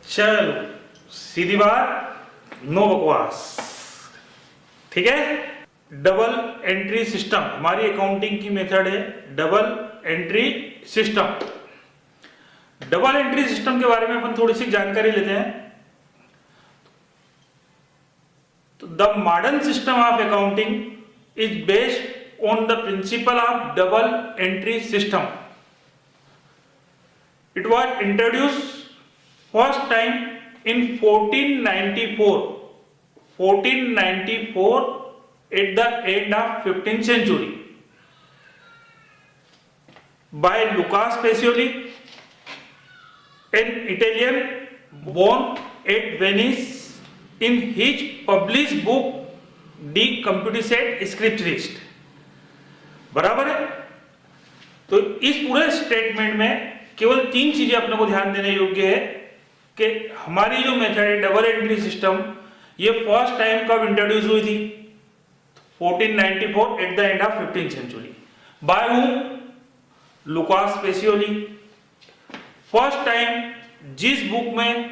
चलो सीधी बात, नो बकवास, ठीक है। डबल एंट्री सिस्टम हमारी अकाउंटिंग की मेथड है, double entry system. Double entry system के बारे में अपन थोड़ी सी जानकारी लेते हैं। तो the modern system of accounting is based on the principle of double entry system. It was introduced first time in 1494 at the end of 15th century by Lucas Pacioli, an Italian born at Venice, in his published book De Computisat Scripturist। बराबर है। तो इस पूरे statement में केवल 3 चीजें अपने को ध्यान देने योग्य है कि हमारी जो मेथड है डबल एंट्री सिस्टम, ये फर्स्ट टाइम कब इंट्रोड्यूस हुई थी? 1494 at the end of 15th century. By whom? Lucas Pacioli. First time जिस बुक में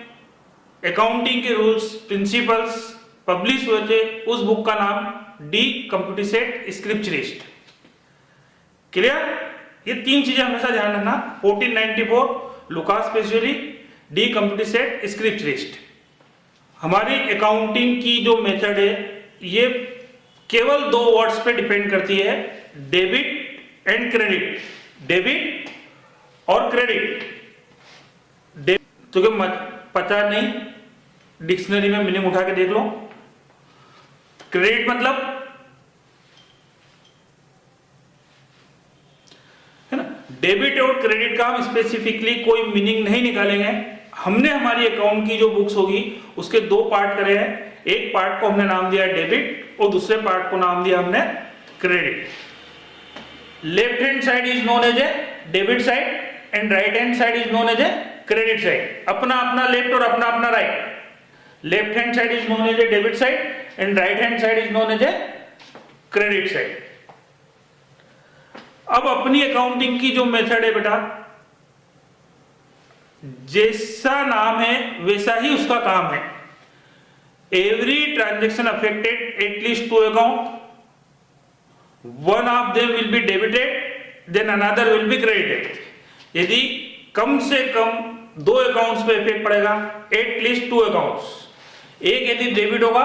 अकाउंटिंग के रूल्स प्रिंसिपल्स पब्लिश हुए थे, उस बुक का नाम डी कंप्यूटिसेट स्क्रिप्चरिस्ट। क्लियर? ये 3 चीजें हमेशा ध्यान रखना। 1494 लुकास पेसियोली, डी कंप्यूटिसेट स्क्रिप्चरिस्ट। हमारी अकाउंटिंग की जो मेथड है ये केवल 2 वर्ड्स पे डिपेंड करती है, डेबिट एंड क्रेडिट। डेबिट और क्रेडिट। तो क्या पता नहीं, डिक्शनरी में मीनिंग उठा के देख लो। क्रेडिट मतलब है ना। डेबिट और क्रेडिट का हम स्पेसिफिकली कोई मीनिंग नहीं निकालेंगे। हमने हमारी अकाउंट की जो बुक्स होगी उसके 2 पार्ट करे हैं। एक पार्ट को हमने नाम दिया डेबिट और दूसरे पार्ट को नाम दिया हमने credit. Left hand side is known as a debit side and right hand side is known as a credit side. अपना अपना लेफ्ट और अपना अपना right. Left hand side is known as a debit side and right hand side is known as a credit side. अब अपनी accounting की जो method है बेटा, जैसा नाम है वैसा ही उसका काम है। Every transaction affected at least 2 account, one of them will be debited then another will be credited. यदि कम से कम 2 अकाउंट्स पे इफेक्ट पड़ेगा, एटलीस्ट 2 अकाउंट्स। एक यदि डेबिट होगा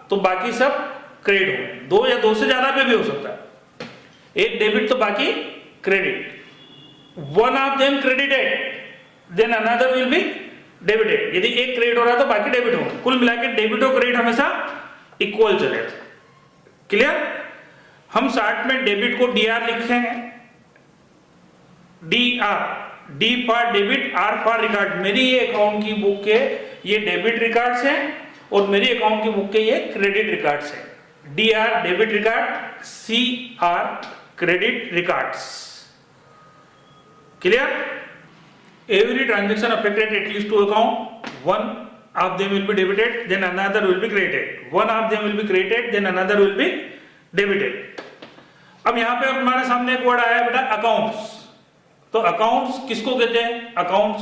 तो बाकी सब क्रेडिट होगा। 2 या 2 से ज्यादा पे भी हो सकता है। एक डेबिट तो बाकी credit. One of them credited then another will be debited. यदि एक क्रेडिट हो रहा है तो बाकी डेबिट होगा। कुल मिलाकर डेबिट और क्रेडिट हमेशा इक्वल चलेगा। क्लियर? हम शॉर्ट में डेबिट को डीआर लिखेंगे। DR, D for debit, R for record. मेरी ये अकाउंट की बुक के ये डेबिट रिकॉर्ड्स हैं और मेरी अकाउंट की बुक के ये क्रेडिट रिकॉर्ड्स हैं। DR debit record, C R credit records. Clear? Every transaction affected at least 2 account, one of them will be debited, then another will be credited. One of them will be credited, then another will be debited. अब यहाँ पे हमारे सामने एक word आया है बेटा accounts. तो अकाउंट्स किसको कहते हैं? अकाउंट्स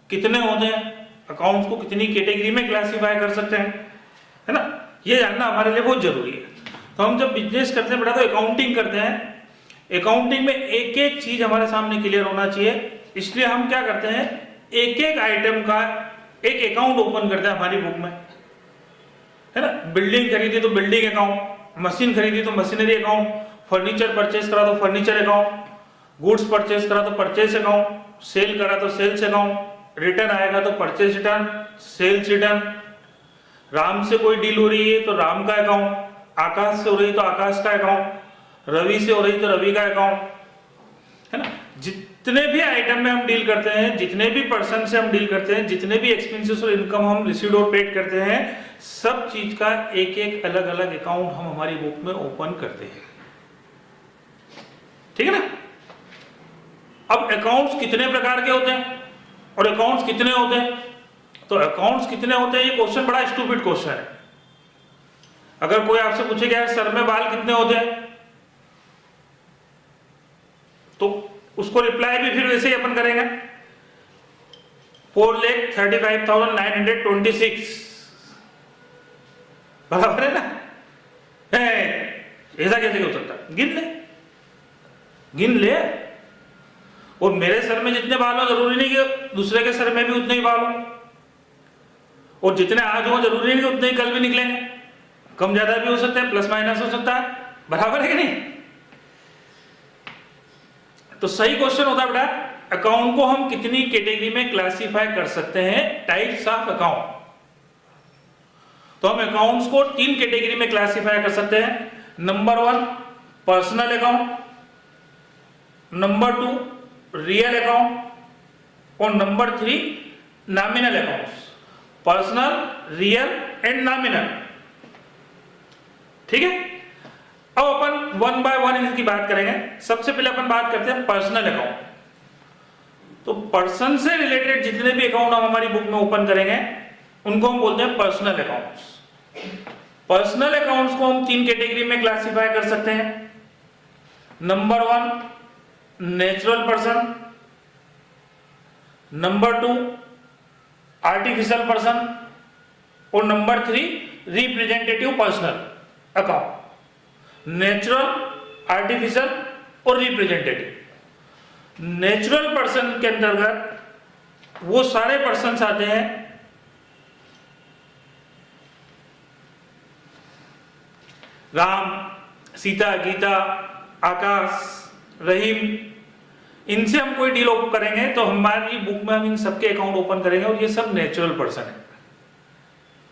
कितने होते हैं? अकाउंट्स को कितनी कैटेगरी में क्लासीफाई कर सकते हैं, है ना। ये जानना हमारे लिए बहुत जरूरी है। तो हम जब बिजनेस करते हैं बेटा तो अकाउंटिंग करते हैं। अकाउंटिंग में एक एक चीज हमारे सामने क्लियर होना चाहिए। इसलिए हम क्या करते हैं, एक एक आइटम का एक अकाउंट ओपन करते हैं हमारी बुक में, है ना। बिल्डिंग खरीदी तो बिल्डिंग अकाउंट, मशीन खरीदी तो मशीनरी अकाउंट, फर्नीचर परचेस करा तो फर्नीचर अकाउंट, गुड्स परचेस करा तो परचेस अकाउंट, सेल करा तो सेल्स अकाउंट, रिटर्न आएगा तो purchase return, sales return. Ram से कोई डील हो रही है तो राम का अकाउंट, आकाश से हो रही तो आकाश का अकाउंट, रवि से हो रही तो रवि का अकाउंट, है ना। जितने भी आइटम में हम डील करते हैं, जितने भी पर्सन से हम डील करते हैं, जितने भी एक्सपेंसेस और इनकम हम रिसीव्ड और पेड करते हैं, सब चीज का एक एक अलग अलग अकाउंट हम हमारी बुक में ओपन करते हैं। ठीक है ना। अब अकाउंट्स कितने प्रकार के होते हैं और अकाउंट्स कितने होते हैं? तो अकाउंट्स कितने होते हैं, ये क्वेश्चन बड़ा स्टूपिड क्वेश्चन है। अगर कोई आपसे पूछे क्या सर में बाल कितने होते हैं, तो उसको रिप्लाई भी फिर वैसे ही अपन करेंगे। 4,35,926 बराबर है ना? ऐसा कैसे हो सकता? गिन ले। और मेरे सर में जितने बाल हो जरूरी नहीं कि दूसरे के सर में भी उतने ही बाल हो, और जितने आज हो जरूरी नहीं कि उतने ही कल भी निकलेंगे, कम ज्यादा भी हो सकते हैं, प्लस माइनस हो सकता है, बराबर है कि नहीं? तो सही क्वेश्चन होता है बेटा, अकाउंट को हम कितनी कैटेगरी में क्लासिफाई कर सकते हैं? Types of account. तो हम अकाउंट्स को 3 कैटेगरी में क्लासिफाई कर सकते हैं। Number 1 personal account, number 2 real account, और number 3 nominal accounts. Personal, real and nominal, ठीक है? अब अपन 1 बाय 1 इनकी बात करेंगे। सबसे पहले अपन बात करते हैं पर्सनल अकाउंट। तो पर्सन से रिलेटेड जितने भी अकाउंट हम हमारी बुक में ओपन करेंगे उनको हम बोलते हैं पर्सनल अकाउंट्स। पर्सनल अकाउंट्स को हम 3 कैटेगरी में क्लासिफाई कर सकते हैं। Number 1 natural person, number 2 artificial person, और number 3 representative personal account. Natural, artificial और रिप्रेजेंटेटिव। नेचुरल पर्सन के अंतर्गत वो सारे पर्सन्स आते हैं राम, सीता, गीता, आकाश, रहीम। इनसे हम कोई डील ओपन करेंगे तो हमारी बुक में हम इन सबके अकाउंट ओपन करेंगे, और ये सब नेचुरल पर्सन है,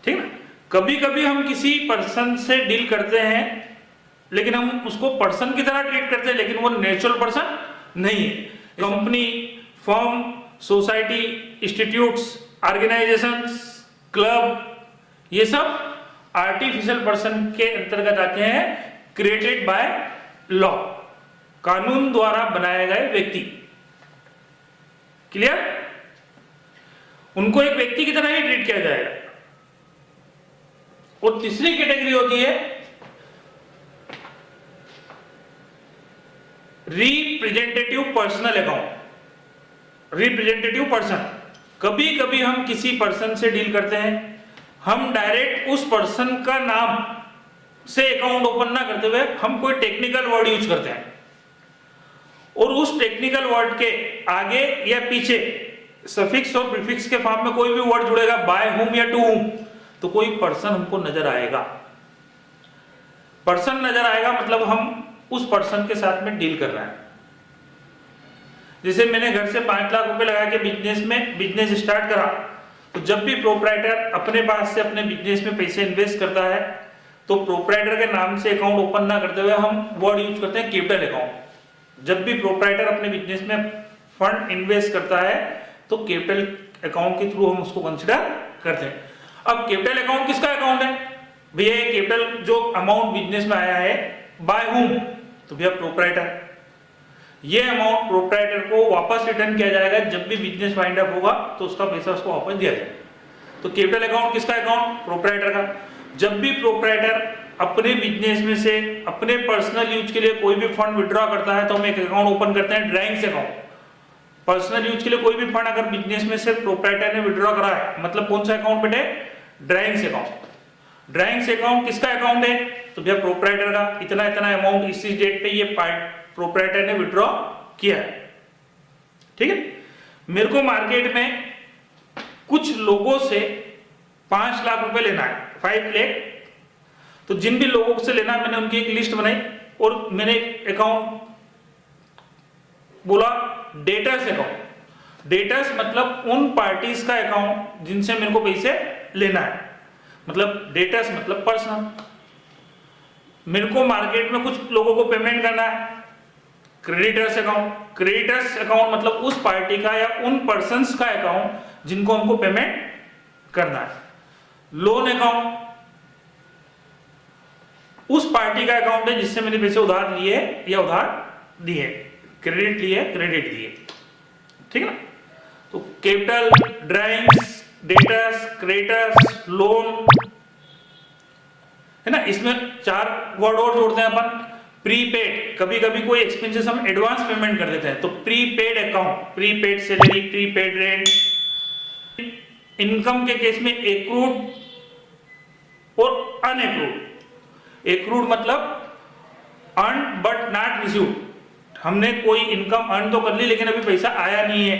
ठीक ना? कभी कभी हम किसी पर्सन से डील करते हैं लेकिन हम उसको पर्सन की तरह ट्रीट करते हैं, लेकिन वो नेचुरल पर्सन नहीं है। Company, firm, society, institutes, organisations, club, ये सब आर्टिफिशियल पर्सन के अंतर्गत आते हैं, क्रिएटेड बाय लॉ, कानून द्वारा बनाए गए व्यक्ति। क्लियर? उनको एक व्यक्ति की तरह ही ट्रीट किया जाएगा। और तीसरी कैटेगरी होती है representative personal account. Representative person, कभी कभी हम किसी पर्सन से डील करते हैं, हम डायरेक्ट उस पर्सन का नाम से अकाउंट ओपन ना करते हुए हम कोई टेक्निकल वर्ड यूज करते हैं, और उस टेक्निकल वर्ड के आगे या पीछे सफिक्स और प्रीफिक्स के फॉर्म में कोई भी वर्ड जुड़ेगा, बाय हुम या टू हुम, तो कोई पर्सन हमको नजर आएगा। पर्सन नजर आएगा मतलब हम उस पर्सन के साथ में डील कर रहे हैं। जैसे मैंने घर से 5 लाख रुपए लगा के बिजनेस स्टार्ट करा, तो जब भी प्रोप्राइटर अपने पास से अपने बिजनेस में पैसे इन्वेस्ट करता है तो प्रोप्राइटर के नाम से अकाउंट ओपन ना करते हुए हम वर्ड यूज करते हैं कैपिटल अकाउंट। जब भी प्रोप्राइटर अपने बिजनेस में फंड इन्वेस्ट करता है तो कैपिटल अकाउंट के थ्रू हम उसको कंसिडर करते हैं। अब कैपिटल अकाउंट किसका अकाउंट है भैया? कैपिटल जो अमाउंट बिजनेस में आया है बाय हुम, तो भैया प्रोप्राइटर। ये अमाउंट प्रोप्राइटर को वापस रिटर्न किया जाएगा जब भी बिजनेस वाइंड अप होगा, तो उसका पैसा उसको वापस दिया जाएगा। तो कैपिटल अकाउंट किसका अकाउंट? प्रोप्राइटर का। जब भी प्रोप्राइटर अपने बिजनेस में से अपने पर्सनल यूज के लिए कोई भी फंड विड्रॉ करता है तो हम एक अकाउंट ओपन करते हैं ड्राइंग्स अकाउंट। पर्सनल यूज के लिए कोई भी फंड अगर बिजनेस में से प्रोप्राइटर ने विड्रॉ करा है, मतलब कौन सा अकाउंट बेटे? Drawings account. ड्राइंग्स अकाउंट किसका अकाउंट है? तो भैया प्रोप्राइटर का। इतना इतना अमाउंट इस डेट पे ये प्रोप्राइटर ने विड्रॉ किया है, ठीक है। मेरे को मार्केट में कुछ लोगों से 5 लाख रुपए लेना है, 5 लाख। तो जिन भी लोगों से लेना, मैंने उनकी एक लिस्ट बनाई और मैंने अकाउंट बोला डेटर्स अकाउंट। डेटर्स मतलब उन पार्टीज का अकाउंट जिनसे मेरे को पैसे लेना है, मतलब डेटर्स मतलब पर्सनल। मेरे को मार्केट में कुछ लोगों को पेमेंट करना है, क्रेडिटर्स अकाउंट। क्रेडिटर्स अकाउंट मतलब उस पार्टी का या उन पर्सन्स का अकाउंट जिनको हमको पेमेंट करना है। लोन अकाउंट उस पार्टी का अकाउंट है जिससे मैंने पैसे उधार लिए या उधार दिए, क्रेडिट लिए क्रेडिट दिए, ठीक है ना। तो capital, drawings, debtors, creditors, loan, है ना। इसमें 4 वर्ड और जोड़ते हैं अपन। प्रीपेड, कभी कभी कोई एक्सपेंसेस हम एडवांस पेमेंट कर देते हैं तो prepaid account, prepaid salary, prepaid rent, income के केस में एक्रूड और अनएक्रूड। एक्रूड मतलब अर्न बट नॉट रिसीव्ड, हमने कोई इनकम अर्न तो कर ली लेकिन अभी पैसा आया नहीं है,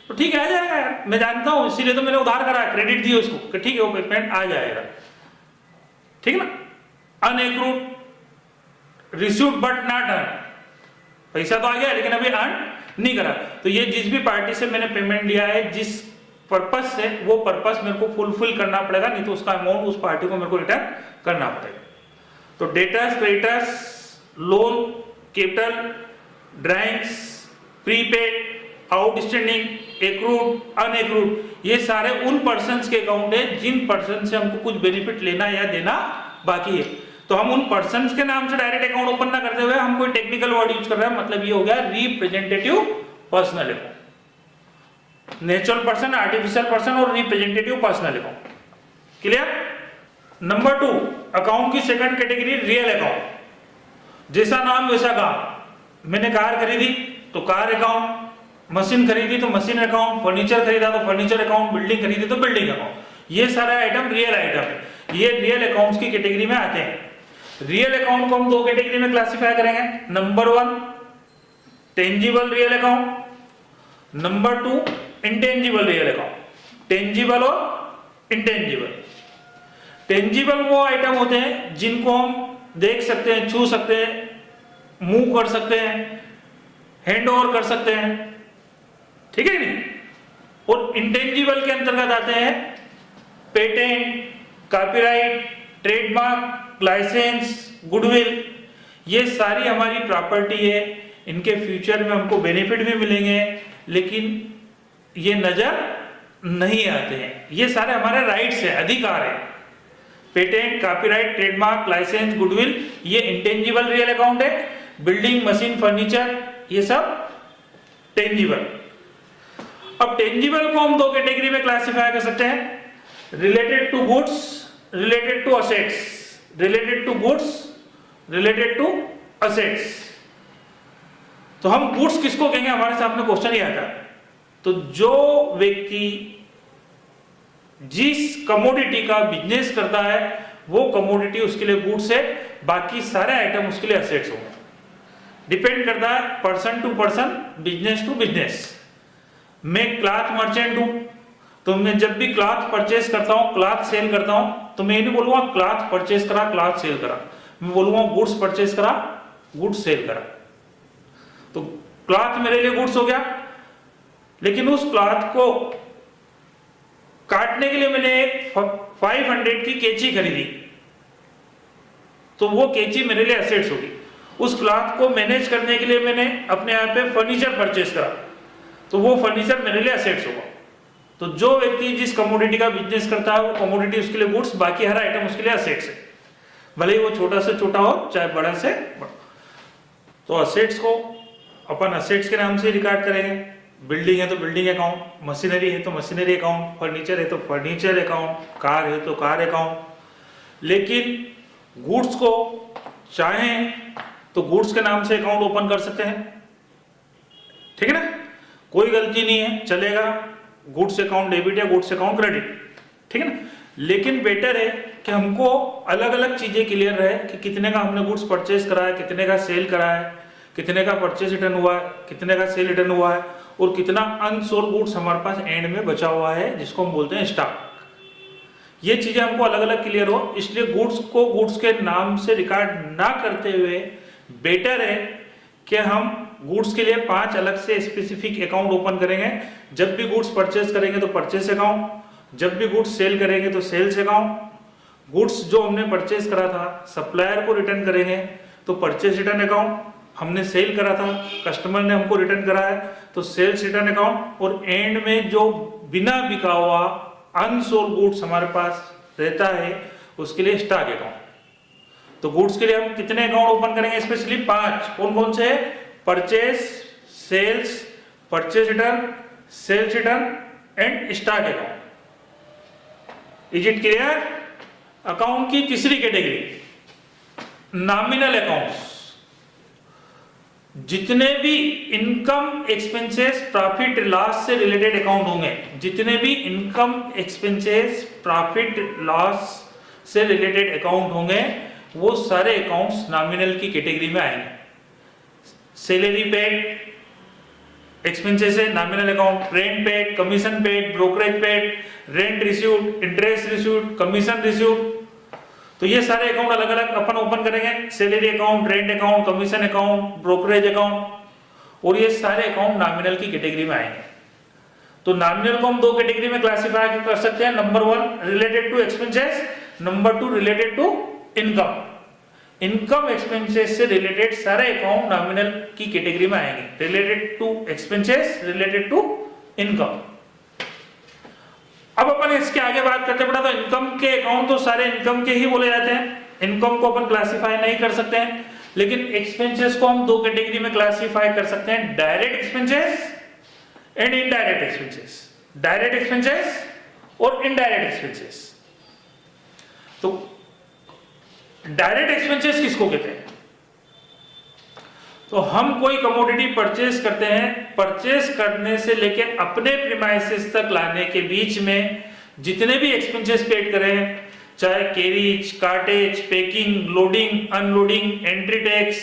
तो ठीक है आ जाएगा यार, मैं जानता हूं इसीलिए तो मैंने उधार करा, क्रेडिट दिया उसको कि ठीक है वो पेमेंट आ जाएगा, ठीक ना। अनएक्रूड रिसीव्ड बट नॉट अर्न, पैसा तो आ गया लेकिन अभी अर्न नहीं करा, तो ये जिस भी पार्टी से मैंने पेमेंट लिया है जिस पर्पस से, वो पर्पस मेरे को फुलफिल करना पड़ेगा, नहीं तो उसका अमाउंट उस पार्टी को मेरे को रिटर्न करना पड़ेगा। तो debtors, creditors, loan, capital, drawings, prepaid, outstanding, accrued, unaccrued, ये सारे उन पर्सन्स के अकाउंट है जिन पर्सन से हमको कुछ बेनिफिट लेना या देना बाकी है। तो हम उन पर्सन्स के नाम से डायरेक्ट अकाउंट ओपन ना करते हुए हम कोई टेक्निकल वर्ड यूज कर रहे हैं, मतलब ये हो गया representative personal account. Natural person, artificial person और representative personal account. Clear? Number 2, account की सेकंड कैटेगरी रियल अकाउंट। जैसा नाम वैसा काम। मैंने कार खरीदी तो कार अकाउंट, मशीन खरीदी तो मशीन अकाउंट, फर्नीचर खरीदा तो फर्नीचर अकाउंट, बिल्डिंग खरीदी तो बिल्डिंग अकाउंट, ये सारे आइटम रियल आइटम है, ये रियल अकाउंट्स की कैटेगरी में आते हैं। रियल अकाउंट को हम 2 कैटेगरी में क्लासिफाई करेंगे। Number 1 tangible real account, number 2 intangible real account. Tangible और इंटेंजिबल। टेंजिबल वो आइटम होते हैं जिनको हम देख सकते हैं, छू सकते हैं, मूव कर सकते हैं, हैंड ओवर कर सकते हैं, ठीक है नहीं। और इंटेंजिबल के अंतर्गत आते हैं patent, copyright, trademark, licence, goodwill, ये सारी हमारी प्रॉपर्टी है, इनके फ्यूचर में हमको बेनिफिट भी मिलेंगे लेकिन ये नजर नहीं आते हैं, ये सारे हमारे राइट्स है, अधिकार है। Patent, copyright, trademark, licence, goodwill, ये इंटेंजिबल रियल अकाउंट है। बिल्डिंग, मशीन, फर्नीचर, ये सब टेंजिबल। अब टेंजिबल को हम 2 कैटेगरी में क्लासिफाई कर सकते हैं, related to goods, related to assets. Related to goods, related to assets. तो हम गुड्स किसको कहेंगे, हमारे सामने क्वेश्चन ही आता है। तो जो व्यक्ति जिस कमोडिटी का बिजनेस करता है वो कमोडिटी उसके लिए गुड्स है, बाकी सारे आइटम उसके लिए असेट्स होंगे। डिपेंड करता है person to person, business to business. मैं क्लॉथ मर्चेंट हूं तो मैं जब भी क्लॉथ परचेस करता हूं, क्लॉथ सेल करता हूं, तो मैं नहीं बोलूंगा क्लॉथ परचेस करा, क्लॉथ सेल करा, मैं बोलूंगा गुड्स परचेस करा, गुड्स सेल करा। तो क्लॉथ मेरे लिए गुड्स हो गया, लेकिन उस क्लॉथ को काटने के लिए मैंने एक 500 की कैंची खरीदी, तो वो कैंची मेरे लिए एसेट्स होगी। उस क्लॉथ को मैनेज करने के लिए मैंने अपने यहाँ पे फर्नीचर परचेस करा, तो वो फर्नीचर मेरे लिए एसेट्स होगा। तो जो व्यक्ति जिस कमोडिटी का बिजनेस करता है वो कमोडिटी उसके लिए गुड्स, बाकी हर आइटम उसके लिए एसेट्स है, भले ही वो छोटा से छोटा हो चाहे बड़ा से बड़ा। तो एसेट्स को अपन एसेट्स के नाम से रिकॉर्ड करेंगे। बिल्डिंग है तो बिल्डिंग अकाउंट, मशीनरी है तो मशीनरी अकाउंट, फर्नीचर है तो फर्नीचर अकाउंट, कार है तो कार अकाउंट। लेकिन गुड्स को चाहें तो गुड्स के नाम से अकाउंट ओपन कर सकते हैं, ठीक है ना, कोई गलती नहीं है, चलेगा। गुड्स अकाउंट डेबिट या गुड्स अकाउंट क्रेडिट, ठीक है ना। लेकिन बेटर है कि हमको अलग अलग चीजें क्लियर रहे कि कितने का हमने गुड्स परचेज करा है, कितने का सेल करा है, कितने का परचेज रिटर्न हुआ है, कितने का सेल रिटर्न हुआ है, और कितना अनसोल्ड गुड्स हमारे पास एंड में बचा हुआ है जिसको हम बोलते हैं स्टॉक। ये चीजें हमको अलग अलग क्लियर हो, इसलिए गुड्स को गुड्स के नाम से रिकॉर्ड ना करते हुए बेटर है कि हम गुड्स के लिए 5 अलग से स्पेसिफिक अकाउंट ओपन करेंगे। जब भी गुड्स परचेज करेंगे तो परचेज अकाउंट, जब भी गुड्स सेल करेंगे तो सेल्स अकाउंट, गुड्स जो हमने परचेज करा था सप्लायर को रिटर्न करेंगे तो परचेज रिटर्न अकाउंट, हमने सेल करा था कस्टमर ने हमको रिटर्न करा है तो सेल्स रिटर्न अकाउंट, और एंड में जो बिना बिका हुआ अनसोल्ड गुड्स हमारे पास रहता है उसके लिए स्टॉक अकाउंट। तो गुड्स के लिए हम कितने अकाउंट ओपन करेंगे, स्पेशली 5। कौन कौन से? Purchase, sales, purchase return, sales return and stock account. Is it clear? Account की तीसरी कैटेगरी नॉमिनल अकाउंट्स। जितने भी इनकम एक्सपेंसेस प्रॉफिट लॉस से रिलेटेड अकाउंट होंगे, जितने भी इनकम एक्सपेंसेस प्रॉफिट लॉस से रिलेटेड अकाउंट होंगे, वो सारे अकाउंट्स नॉमिनल की कैटेगरी में आएंगे। सैलरी पेड एक्सपेंसेस है nominal account, rent paid, commission paid, brokerage paid, rent received, interest received, commission received, तो ये सारे अकाउंट अलग अलग अपन ओपन करेंगे। Salary account, rent account, commission account, brokerage account, और ये सारे अकाउंट नॉमिनल की कैटेगरी में आएंगे। तो नॉमिनल को हम दो कैटेगरी में क्लासिफाई कर सकते हैं, number 1 related to expenses, number 2 related to income. Income expenses से रिलेटेड सारे अकाउंट नॉमिनल की कैटेगरी में आएंगे, related to expenses, related to income. अब अपन इसके आगे बात करते पड़ा, तो इनकम के अकाउंट तो सारे इनकम के ही बोले जाते हैं, इनकम को अपन क्लासिफाई नहीं कर सकते हैं। लेकिन एक्सपेंसेस को हम दो कैटेगरी में क्लासिफाई कर सकते हैं, direct expenses and indirect expenses. Direct expenses और इनडायरेक्ट एक्सपेंसेस। तो डायरेक्ट एक्सपेंसेस किसको कहते हैं? तो हम कोई कमोडिटी परचेज करते हैं, परचेज करने से लेके अपने प्रीमाइसेस तक लाने के बीच में जितने भी एक्सपेंसेस पेड करें, चाहे carriage, cartage, packing, loading, unloading, entry tax,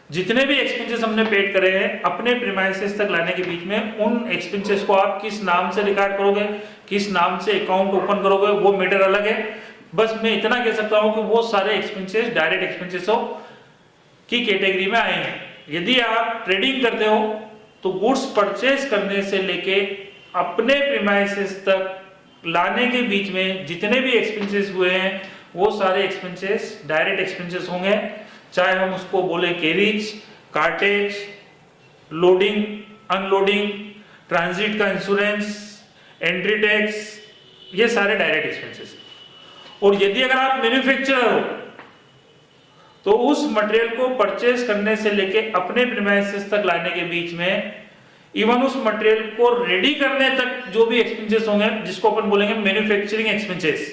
जितने भी एक्सपेंसेस हमने पेड करे हैं अपने प्रीमाइसेस तक लाने के बीच में, उन एक्सपेंसेस को आप किस नाम से रिकॉर्ड करोगे, किस नाम से अकाउंट ओपन करोगे, वो मैटर अलग है। बस मैं इतना कह सकता हूं कि वो सारे एक्सपेंसेस डायरेक्ट एक्सपेंसेस की कैटेगरी में आएंगे। यदि आप ट्रेडिंग करते हो तो गुड्स परचेज करने से लेके अपने प्रीमाइसेस तक लाने के बीच में जितने भी एक्सपेंसेस हुए हैं वो सारे एक्सपेंसेस डायरेक्ट एक्सपेंसेस होंगे, चाहे हम उसको बोले carriage, cartage, loading, unloading, transit का इंश्योरेंस, एंट्री टैक्स, ये सारे डायरेक्ट एक्सपेंसेस। और यदि अगर आप मैन्युफैक्चरर हो तो उस मटेरियल को परचेज करने से लेके अपने प्रीमाइसेस तक लाने के बीच में, इवन उस मटेरियल को रेडी करने तक जो भी एक्सपेंसेस होंगे, जिसको अपन बोलेंगे मैन्युफैक्चरिंग एक्सपेंसेस,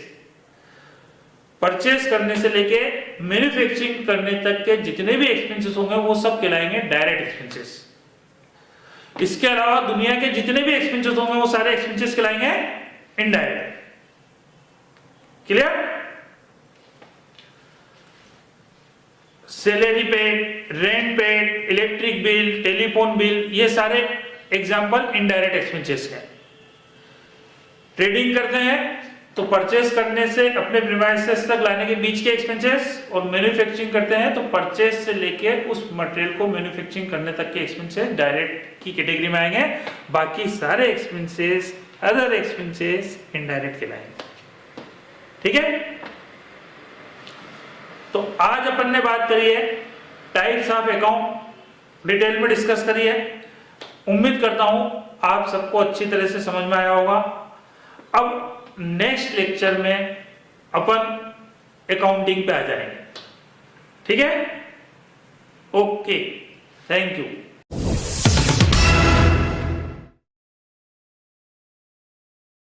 परचेज करने से लेके मैन्युफैक्चरिंग करने तक के जितने भी एक्सपेंसेस होंगे वो सब कहलाएंगे डायरेक्ट एक्सपेंसेस। इसके अलावा दुनिया के जितने भी एक्सपेंसेस होंगे वो सारे एक्सपेंसेस कहलाएंगे indirect. Clear? Salary paid, rent paid, electric bill, telephone bill, ये सारे एग्जांपल इनडायरेक्ट एक्सपेंसेस के। ट्रेडिंग करते हैं तो परचेस करने से अपने प्रीमाइसेस तक लाने के बीच के एक्सपेंसेस, और मैन्युफैक्चरिंग करते हैं तो परचेस से लेके उस मटेरियल को मैन्युफैक्चरिंग करने तक के एक्सपेंसेस डायरेक्ट की कैटेगरी में आएंगे। बाकी सारे एक्सपेंसेस, अदर एक्सपेंसेस इनडायरेक्ट कहलाएंगे। ठीक है? तो आज अपन ने बात करी है टाइप्स ऑफ अकाउंट, डिटेल में डिस्कस करी है। उम्मीद करता हूं आप सबको अच्छी तरह से समझ में आया होगा। अब नेक्स्ट लेक्चर में अपन अकाउंटिंग पे आ जाएंगे। ठीक है? Okay, thank you.